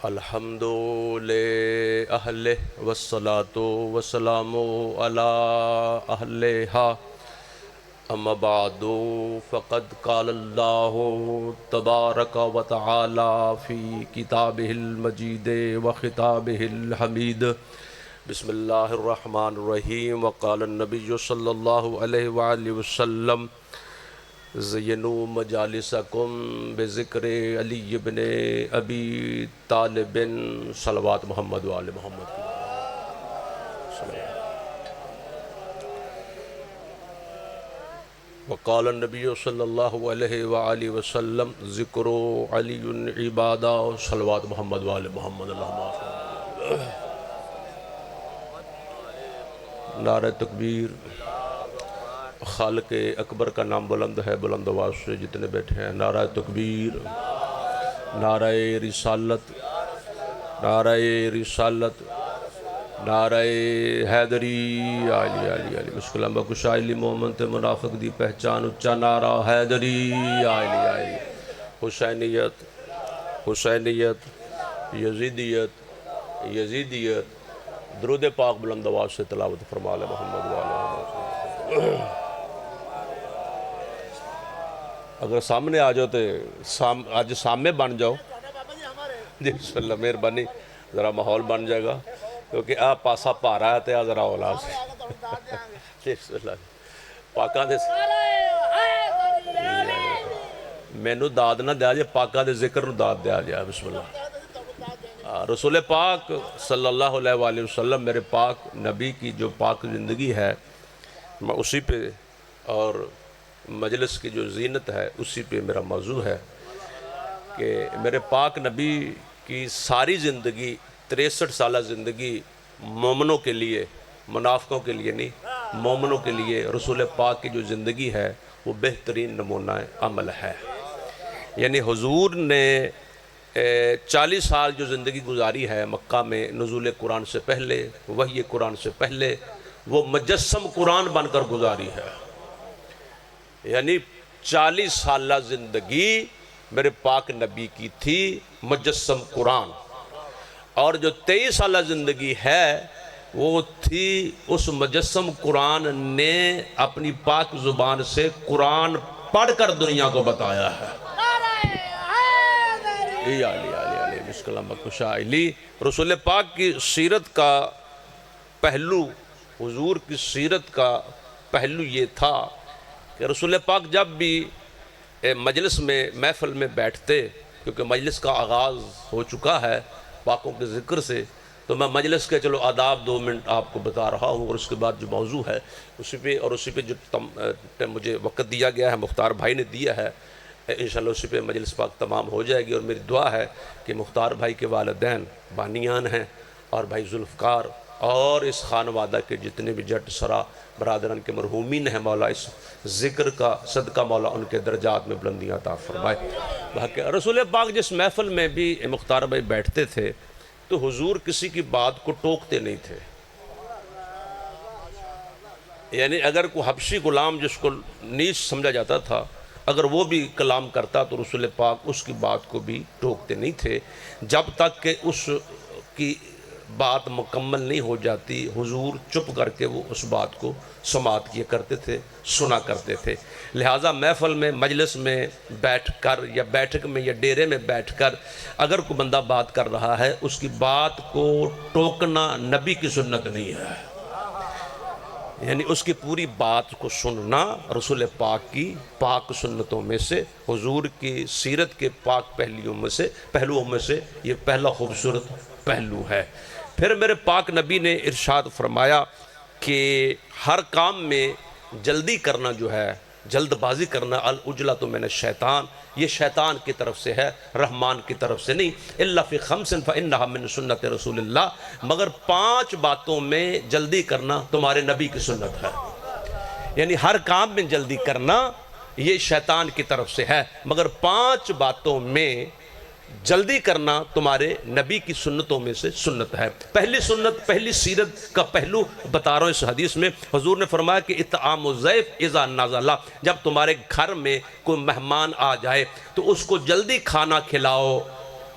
الحمد للہ والصلاة والسلام علی اہلہا اما بعد فقد قال اللہ تبارک و تعالی فی کتابہ المجید و خطابہ الحمید بسم اللہ الرحمن الرحیم وقال النبی صلی اللہ علیہ وآلہ وسلم زینوا مجالسکم بذکر علی بن ابی طالب صلوات محمد وآل محمد وقال النبی صلی اللہ علیہ وآلہ وسلم ذکر علی عبادہ صلوات محمد وآل محمد اللہم نعرہ تکبیر خالق اکبر کا نام بلند ہے، بلند آواز سے جتنے بیٹھے ہیں نعرہ تکبیر، نعرہ رسالت، نعرہ رسالت، نعرہ حیدری علی علی علی مشکلہ بکش علی مومنت منافق دی پہچان اچھا نعرہ حیدری علی علی حسینیت، حسینیت، یزیدیت، یزیدیت، درود پاک بلند آواز سے تلاوت فرما لے محمد والا اگر سامنے آ جاؤ تو آج سامنے بن جاؤ جی بسم اللہ مہربانی ذرا ماحول بن جائے گا کیونکہ آپ پاسا پا رہا ہے تو ذرا اولاد سے جی بسم اللہ پاکاں دے مینو داد نہ دیا جائے پاکاں دے ذکر نو داد دیا جائے بسم اللہ رسول پاک صلی اللہ علیہ وآلہ وسلم میرے پاک نبی کی جو پاک زندگی ہے میں اسی پہ اور مجلس کی جو زینت ہے اسی پہ میرا موضوع ہے کہ میرے پاک نبی کی ساری زندگی 63 سالہ زندگی مومنوں کے لیے، منافقوں کے لیے نہیں، مومنوں کے لیے رسول پاک کی جو زندگی ہے وہ بہترین نمونہ عمل ہے۔ یعنی حضور نے 40 سال جو زندگی گزاری ہے مکہ میں نزول قرآن سے پہلے، وحی قرآن سے پہلے، وہ مجسم قرآن بن کر گزاری ہے۔ یعنی 40 سالہ زندگی میرے پاک نبی کی تھی مجسم قرآن، اور جو 23 سالہ زندگی ہے وہ تھی اس مجسم قرآن نے اپنی پاک زبان سے قرآن پڑھ کر دنیا کو بتایا ہے۔ رسول پاک کی سیرت کا پہلو، حضور کی سیرت کا پہلو یہ تھا کہ رسول پاک جب بھی مجلس میں محفل میں بیٹھتے، کیونکہ مجلس کا آغاز ہو چکا ہے پاکوں کے ذکر سے، تو میں مجلس کے چلو آداب 2 منٹ آپ کو بتا رہا ہوں اور اس کے بعد جو موضوع ہے اسی پہ جو مجھے وقت دیا گیا ہے مختار بھائی نے دیا ہے انشاءاللہ اسی پہ مجلس پاک تمام ہو جائے گی۔ اور میری دعا ہے کہ مختار بھائی کے والدین بانیان ہیں اور بھائی ذوالفقار اور اس خانوادہ کے جتنے بھی جٹ سرا برادران کے مرحومین ہیں، مولا اس ذکر کا صدقہ مولا ان کے درجات میں بلندیاں عطا فرمائے۔ باقی رسول پاک جس محفل میں بھی مختار بھائی بیٹھتے تھے تو حضور کسی کی بات کو ٹوکتے نہیں تھے۔ یعنی اگر کوئی حبشی غلام جس کو نیچ سمجھا جاتا تھا اگر وہ بھی کلام کرتا تو رسول پاک اس کی بات کو بھی ٹوکتے نہیں تھے، جب تک کہ اس کی بات مکمل نہیں ہو جاتی حضور چپ کر کے وہ اس بات کو سماعت کیا کرتے تھے، سنا کرتے تھے۔ لہٰذا محفل میں مجلس میں بیٹھ کر یا بیٹھک میں یا ڈیرے میں بیٹھ کر اگر کوئی بندہ بات کر رہا ہے اس کی بات کو ٹوکنا نبی کی سنت نہیں ہے۔ یعنی اس کی پوری بات کو سننا رسول پاک کی پاک سنتوں میں سے، حضور کی سیرت کے پاک پہلوؤں میں سے یہ پہلا خوبصورت پہلو ہے۔ پھر میرے پاک نبی نے ارشاد فرمایا کہ ہر کام میں جلدی کرنا جو ہے، جلد بازی کرنا، العجلۃ من الشیطان، یہ شیطان کی طرف سے ہے، رحمان کی طرف سے نہیں۔ الا فی خمس فانھا من سنت رسول اللہ، مگر 5 باتوں میں جلدی کرنا تمہارے نبی کی سنت ہے۔ یعنی ہر کام میں جلدی کرنا یہ شیطان کی طرف سے ہے، مگر 5 باتوں میں جلدی کرنا تمہارے نبی کی سنتوں میں سے سنت ہے۔ پہلی سنت، پہلی سیرت کا پہلو بتا رہا ہوں اس حدیث میں، حضور نے فرمایا کہ اطعام الضیف اذا نزل، جب تمہارے گھر میں کوئی مہمان آ جائے تو اس کو جلدی کھانا کھلاؤ،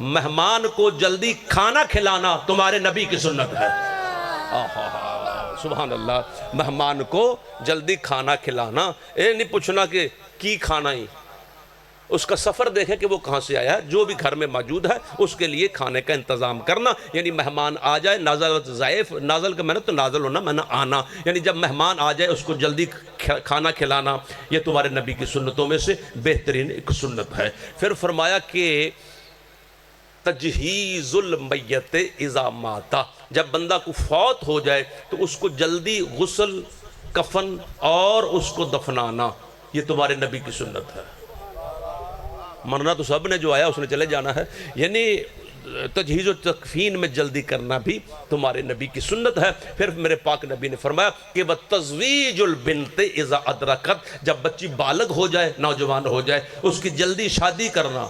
مہمان کو جلدی کھانا کھلانا تمہارے نبی کی سنت ہے۔ سبحان اللہ، مہمان کو جلدی کھانا کھلانا، یہ نہیں پوچھنا کہ کی کھانا ہی، اس کا سفر دیکھے کہ وہ کہاں سے آیا ہے، جو بھی گھر میں موجود ہے اس کے لیے کھانے کا انتظام کرنا، یعنی مہمان آ جائے، نازل ضعیف، نازل کا میں نے تو نازل ہونا، میں نے آنا، یعنی جب مہمان آ جائے اس کو جلدی کھانا کھلانا، یہ تمہارے نبی کی سنتوں میں سے بہترین ایک سنت ہے۔ پھر فرمایا کہ تجہیز المیت اذا مات، جب بندہ کو فوت ہو جائے تو اس کو جلدی غسل، کفن اور اس کو دفنانا، یہ تمہارے نبی کی سنت ہے۔ مرنا تو سب نے، جو آیا اس نے چلے جانا ہے، یعنی تجہیز و تکفین میں جلدی کرنا بھی تمہارے نبی کی سنت ہے۔ پھر میرے پاک نبی نے فرمایا کہ وَتَزْوِيجُ الْبِنْتِ اِذَا أَدْرَكَتْ، جب بچی بالغ ہو جائے، نوجوان ہو جائے، اس کی جلدی شادی کرنا،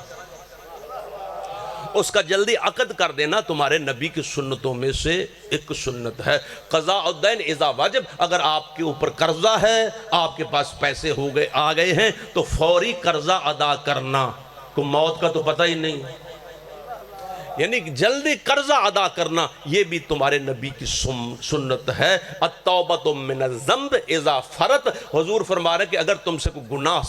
اس کا جلدی عقد کر دینا تمہارے نبی کی سنتوں میں سے ایک سنت ہے۔ قضاء الدین اذا واجب، اگر آپ کے اوپر قرضہ ہے، آپ کے پاس پیسے آ گئے ہیں تو فوری قرضہ ادا کرنا، کو موت کا تو پتہ ہی نہیں، یعنی جلدی قرضہ ادا کرنا، یہ بھی تمہارے نبی کی سنت ہے۔ التوبۃ من الذنب اذا فرط، حضور فرما رہے ہیں کہ اگر تم سے کوئی گناہ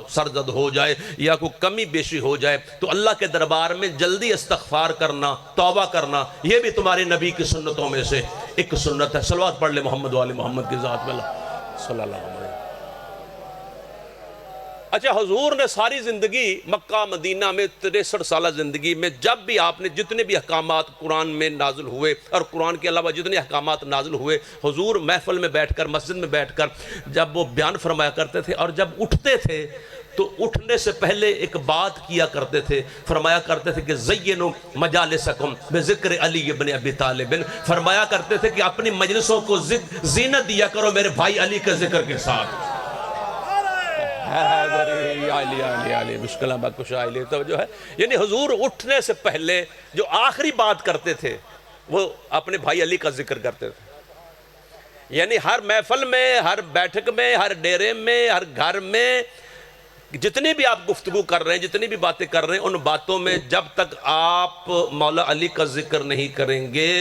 سرزد ہو جائے یا کوئی کمی بیشی ہو جائے تو اللہ کے دربار میں جلدی استغفار کرنا، توبہ کرنا، یہ بھی تمہارے نبی کی سنتوں میں سے ایک سنت ہے۔ صلوات پڑھ لے محمد و آل محمد کی ذات میں صلی اللہ علیہ وسلم۔ اچھا، حضور نے ساری زندگی مکہ مدینہ میں 63 سالہ زندگی میں جب بھی آپ نے جتنے بھی احکامات قرآن میں نازل ہوئے اور قرآن کے علاوہ جتنے احکامات نازل ہوئے، حضور محفل میں بیٹھ کر، مسجد میں بیٹھ کر جب وہ بیان فرمایا کرتے تھے، اور جب اٹھتے تھے تو اٹھنے سے پہلے ایک بات کیا کرتے تھے، فرمایا کرتے تھے کہ زینوا مجالسکم بذکر علی ابن ابی طالب، فرمایا کرتے تھے کہ اپنی مجلسوں کو زینت دیا کرو میرے بھائی علی کے ذکر کے ساتھ۔ توجہ ہے، یعنی حضور اٹھنے سے پہلے جو آخری بات کرتے تھے وہ اپنے بھائی علی کا ذکر کرتے تھے، یعنی ہر محفل میں، ہر بیٹھک میں، ہر ڈیرے میں، ہر گھر میں جتنی بھی آپ گفتگو کر رہے ہیں، جتنی بھی باتیں کر رہے ہیں، ان باتوں میں جب تک آپ مولا علی کا ذکر نہیں کریں گے،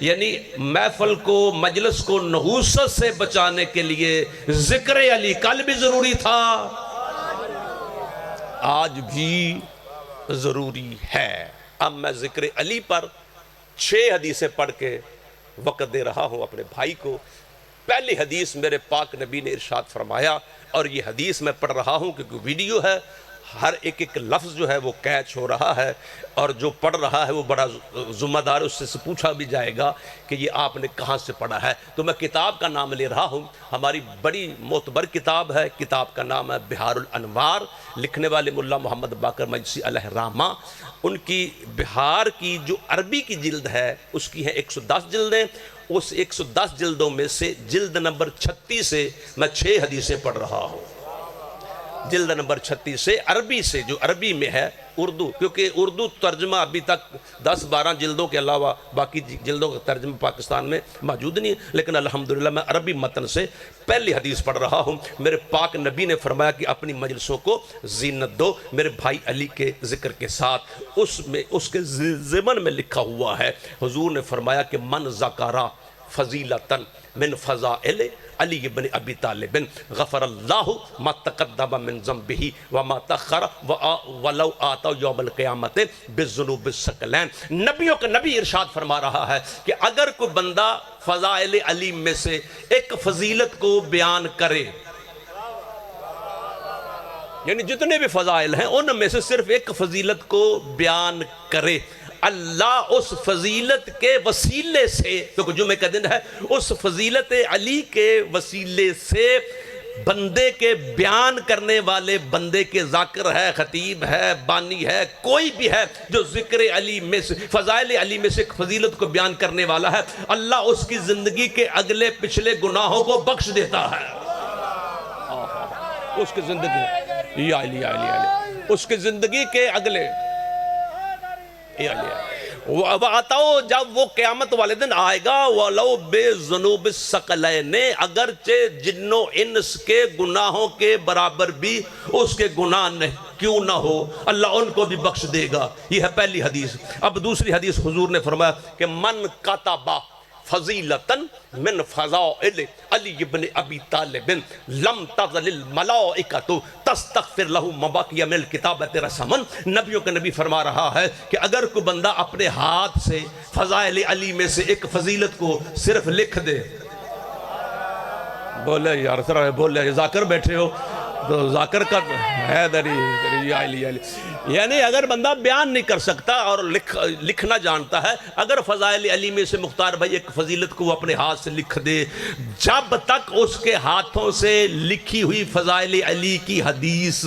یعنی محفل کو، مجلس کو نحوست سے بچانے کے لیے ذکر علی کل بھی ضروری تھا، آج بھی ضروری ہے۔ اب میں ذکر علی پر 6 حدیثیں پڑھ کے وقت دے رہا ہوں اپنے بھائی کو۔ پہلی حدیث میرے پاک نبی نے ارشاد فرمایا، اور یہ حدیث میں پڑھ رہا ہوں کیونکہ ویڈیو ہے، ہر ایک لفظ جو ہے وہ کیچ ہو رہا ہے، اور جو پڑھ رہا ہے وہ بڑا ذمہ دار، اس سے پوچھا بھی جائے گا کہ یہ آپ نے کہاں سے پڑھا ہے۔ تو میں کتاب کا نام لے رہا ہوں، ہماری بڑی معتبر کتاب ہے، کتاب کا نام ہے بہار الانوار، لکھنے والے ملا محمد باقر مجلسی علیہ الرحمہ۔ ان کی بہار کی جو عربی کی جلد ہے اس کی ہے 110 جلدیں، اس 110 جلدوں میں سے جلد نمبر 36 سے میں 6 حدیثیں پڑھ رہا ہوں، جلد نمبر 36 سے، عربی سے، جو عربی میں ہے، اردو، کیونکہ اردو ترجمہ ابھی تک 10-12 جلدوں کے علاوہ باقی جلدوں کا ترجمہ پاکستان میں موجود نہیں ہے، لیکن الحمدللہ میں عربی متن سے پہلی حدیث پڑھ رہا ہوں۔ میرے پاک نبی نے فرمایا کہ اپنی مجلسوں کو زینت دو میرے بھائی علی کے ذکر کے ساتھ۔ اس کے ضمن میں لکھا ہوا ہے، حضور نے فرمایا کہ من ذکر فضیلتاً من فضائل علی ابن ابی طالب غفر اللہ ما تقدم من ذنبہ وما تأخر ولو آتا یوم القیامت بالذنوب الثقلین۔ نبیوں کا نبی ارشاد فرما رہا ہے کہ اگر کوئی بندہ فضائل علی میں سے ایک فضیلت کو بیان کرے، یعنی جتنے بھی فضائل ہیں ان میں سے صرف ایک فضیلت کو بیان کرے، اللہ اس فضیلت کے وسیلے سے، کیونکہ جمعہ کا دن ہے، اس فضیلت علی کے وسیلے سے بندے کے بیان کرنے والے بندے کے ذاکر ہے، خطیب ہے، بانی ہے، کوئی بھی ہے جو ذکر علی میں سے، فضائل علی میں سے ایک فضیلت کو بیان کرنے والا ہے، اللہ اس کی زندگی کے اگلے پچھلے گناہوں کو بخش دیتا ہے۔ اس کی زندگی یا علی اس کی زندگی کے اگلے وَعَتَوْ، جب وہ قیامت والے دن آئے گا، وَلَوْ بِذُنُوبِ الثَّقَلَيْنِ، اگرچہ جن و انس کے گناہوں کے برابر بھی اس کے گناہ کیوں نہ ہو اللہ ان کو بھی بخش دے گا۔ یہ ہے پہلی حدیث۔ اب دوسری حدیث حضور نے فرمایا کہ من کتبا فضیلتاً من فضائل علی ابن ابی طالب لم تزل الملائکۃ تستغفر لہ ما بقی من الکتابۃ رسما۔ نبیوں کے نبی فرما رہا ہے کہ اگر کوئی بندہ اپنے ہاتھ سے فضائل علی میں سے ایک فضیلت کو صرف لکھ دے، بولے یار ذرا بولے ذاکر بیٹھے ہو تو ذاکر کا ہے یعنی اگر بندہ بیان نہیں کر سکتا اور لکھنا جانتا ہے، اگر فضائل علی میں سے مختار بھائی ایک فضیلت کو وہ اپنے ہاتھ سے لکھ دے، جب تک اس کے ہاتھوں سے لکھی ہوئی فضائل علی کی حدیث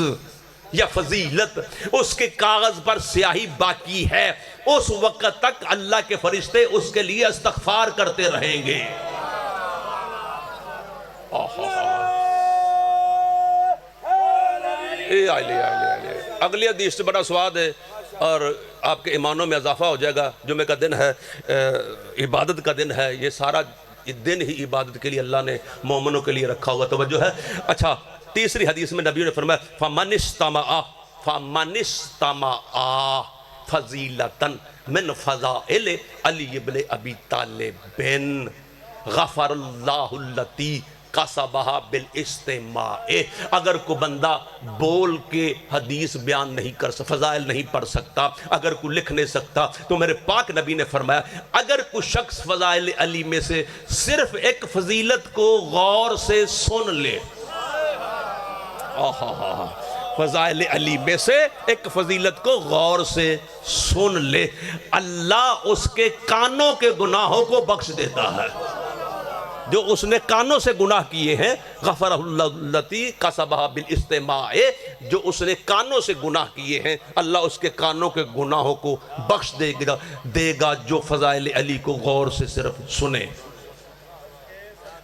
یا فضیلت اس کے کاغذ پر سیاہی باقی ہے، اس وقت تک اللہ کے فرشتے اس کے لیے استغفار کرتے رہیں گے۔ اگلی حدیث سے بڑا سواد ہے اور آپ کے ایمانوں میں اضافہ ہو جائے گا۔ جمعہ کا دن ہے، عبادت کا دن ہے، یہ سارا دن ہی عبادت کے لیے اللہ نے مومنوں کے لیے رکھا ہوا، توجہ ہے۔ اچھا، تیسری حدیث میں نبی نے فرمایا فَمَنِ اسْتَمَعَ فَضِيلَةً مِّن فَضَائِلِ عَلِيِّ بْنِ أَبِي طَالِبٍ غَفَرَ اللَّهُ الَّتِي قَصَبَهَا بِالْإِسْتِمَاعِ۔ اگر کوئی بندہ بول کے حدیث بیان نہیں کر سکتا، فضائل نہیں پڑھ سکتا، اگر کوئی لکھ نہیں سکتا، تو میرے پاک نبی نے فرمایا اگر کوئی شخص فضائل علی میں سے صرف ایک فضیلت کو غور سے سن لے، فضائل علی میں سے ایک فضیلت کو غور سے سن لے، اللہ اس کے کانوں کے گناہوں کو بخش دیتا ہے۔ جو اس نے کانوں سے گناہ کیے ہیں، غفر اللہ التی قصبہ بالاستماع، جو اس نے کانوں سے گناہ کیے ہیں اللہ اس کے کانوں کے گناہوں کو بخش دے گا جو فضائل علی کو غور سے صرف سنے۔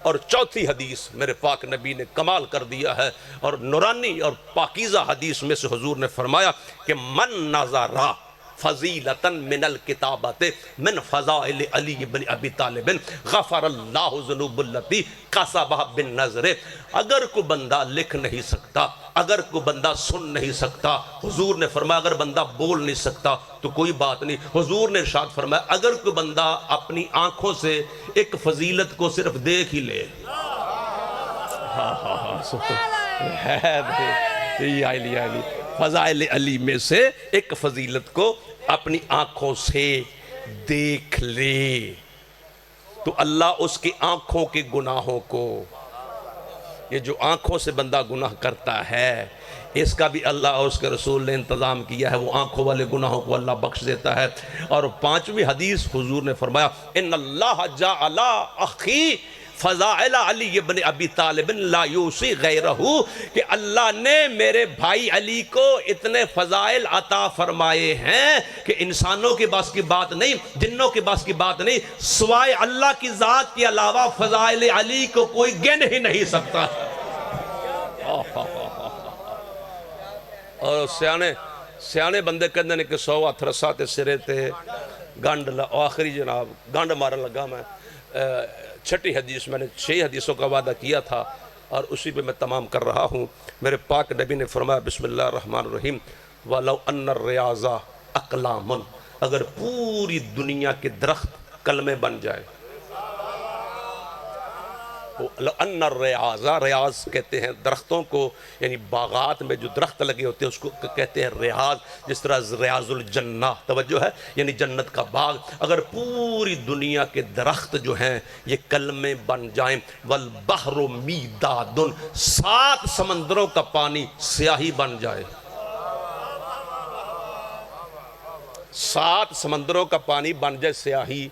اور چوتھی حدیث میرے پاک نبی نے کمال کر دیا ہے، اور نورانی اور پاکیزہ حدیث میں سے حضور نے فرمایا کہ من نظرہ فضیلتاً من الکتابت من فضائل علی بن ابی طالب غفر اللہ ذنوب التی قصبہ بالنظر۔ اگر کوئی بندہ لکھ نہیں سکتا، اگر کوئی بندہ سن نہیں سکتا، حضور نے فرمایا اگر بندہ بول نہیں سکتا تو کوئی بات نہیں، حضور نے ارشاد فرمایا اگر کوئی بندہ اپنی آنکھوں سے ایک فضیلت کو صرف دیکھ ہی لے، فضائل علی میں سے ایک فضیلت کو اپنی آنکھوں سے دیکھ لے، تو اللہ اس کی آنکھوں کے گناہوں کو، یہ جو آنکھوں سے بندہ گناہ کرتا ہے اس کا بھی اللہ اور اس کے رسول نے انتظام کیا ہے، وہ آنکھوں والے گناہوں کو اللہ بخش دیتا ہے۔ اور پانچویں حدیث حضور نے فرمایا ان اللہ جعل اخی فضائل علی ابن ابی طالب لا یوسی غیرہ، کہ اللہ نے میرے بھائی علی کو اتنے فضائل عطا فرمائے ہیں کہ انسانوں کے بس کی بات نہیں، جنوں کے بس کی بات نہیں، سوائے اللہ کی ذات کے علاوہ فضائل علی کو کوئی گن ہی نہیں سکتا۔ اور سیانے بندے کہندے نے کہ 100 ہتھ رسا تے سرے تے گنڈ، آخری جناب گنڈ مارن لگا میں۔ چھٹی حدیث میں نے 6 حدیثوں کا وعدہ کیا تھا اور اسی پہ میں تمام کر رہا ہوں۔ میرے پاک نبی نے فرمایا بسم اللہ الرحمن الرحیم وَلَوْ أَنَّ الرِّيَاضَ أَقْلَامٌ، اگر پوری دنیا کے درخت کلمے بن جائے، ان الریاض، ریاض کہتے ہیں درختوں کو، یعنی باغات میں جو درخت لگے ہوتے ہیں اس کو کہتے ہیں ریاض، جس طرح ریاض الجنہ، توجہ ہے، یعنی جنت کا باغ، اگر پوری دنیا کے درخت جو ہیں یہ کلمے بن جائیں، والبحر میداد، 7 سمندروں کا پانی سیاہی بن جائے، 7 سمندروں کا پانی بن جائے سیاہی،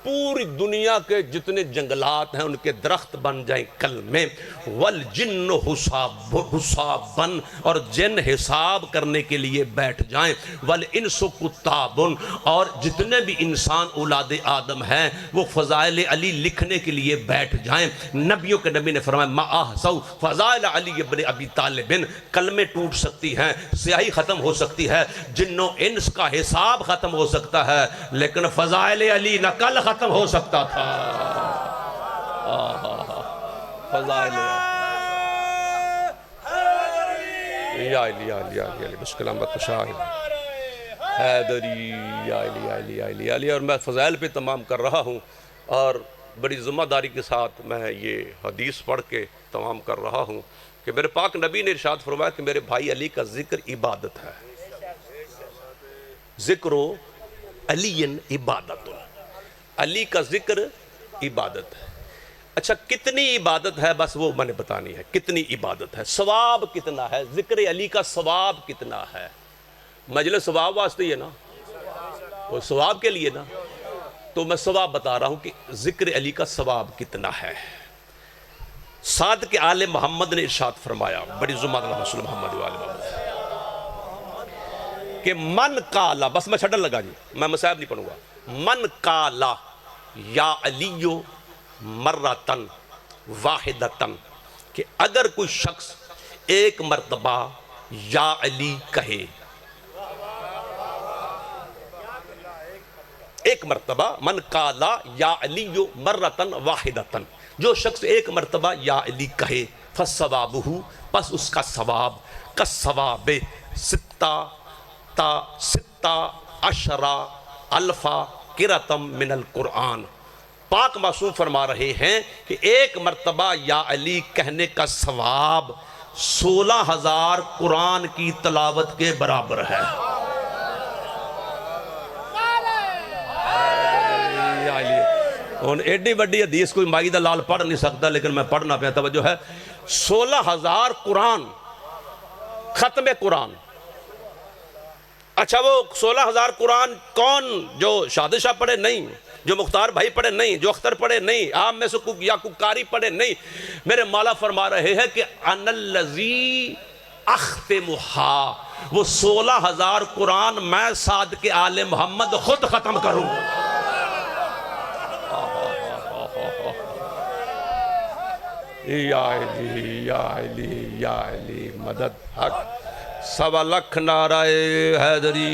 پوری دنیا کے جتنے جنگلات ہیں ان کے درخت بن جائیں کلمے، والجن حسابن، اور جن حساب کرنے کے لیے بیٹھ جائیں، والانس کتابن، اور جتنے بھی انسان اولاد آدم ہیں وہ فضائل علی لکھنے کے لیے بیٹھ جائیں۔ نبیوں کے نبی نے فرمایا ما احصوا فضائل علی ابن ابی طالب، کلمے ٹوٹ سکتی ہیں، سیاہی ختم ہو سکتی ہے، جنوں انس کا حساب ختم ہو سکتا ہے، لیکن فضائل علی نہ کل ختم ہو سکتا تھا۔ فضائل یا علی یا علی یا علی علی بس کلام کا شاہد حیدری یا علی یا علی یا علی یا علی. اور میں فضائل پہ تمام کر رہا ہوں اور بڑی ذمہ داری کے ساتھ میں یہ حدیث پڑھ کے تمام کر رہا ہوں کہ میرے پاک نبی نے ارشاد فرمایا کہ میرے بھائی علی کا ذکر عبادت ہے. ذکر علی عبادت، علی کا ذکر عبادت ہے. اچھا کتنی عبادت ہے بس وہ میں نے بتانی ہے، کتنی عبادت ہے، ثواب کتنا ہے، ذکر علی کا ثواب کتنا ہے. مجلس ثواب واسطے ہی ہے نا، وہ ثواب کے لیے نا، تو میں ثواب بتا رہا ہوں کہ ذکر علی کا ثواب کتنا ہے. صادق کے آل محمد نے ارشاد فرمایا، بڑی ذمہ دار رسول محمد وآل محمد، کہ من قالا، بس میں چھڑن لگا جی، میں مصائب نہیں پڑھوں گا. من قالا یا علیو مرتن واحدتن، کہ اگر کوئی شخص ایک مرتبہ یا علی کہے، ایک مرتبہ، من قالا یا علیو مرتن واحدتن، جو شخص ایک مرتبہ یا علی کہے، فثوابہ، پس اس کا ثواب کثواب ستہ عشرہ الفا قرۃم من القرآن. پاک معصوم فرما رہے ہیں کہ ایک مرتبہ یا علی کہنے کا ثواب 16,000 قرآن کی تلاوت کے برابر ہے. ایڈی بڑی حدیث کوئی مائی دا لال پڑھ نہیں سکتا، لیکن میں پڑھنا پہ توجہ ہے. 16,000 قرآن، ختم قرآن. اچھا وہ 16,000 قرآن کون؟ جو شادر شاہ پڑھے نہیں، جو مختار بھائی پڑھے نہیں، جو اختر پڑھے نہیں، عام میں سے یا کاری پڑھے نہیں. میرے مولا فرما رہے ہیں کہ انا الذی اختمھا، وہ 16,000 قرآن میں صادق آل محمد خود ختم کروں. یا علی یا علی یا علی مدد حق. سوا لکھ نعرہ حیدری.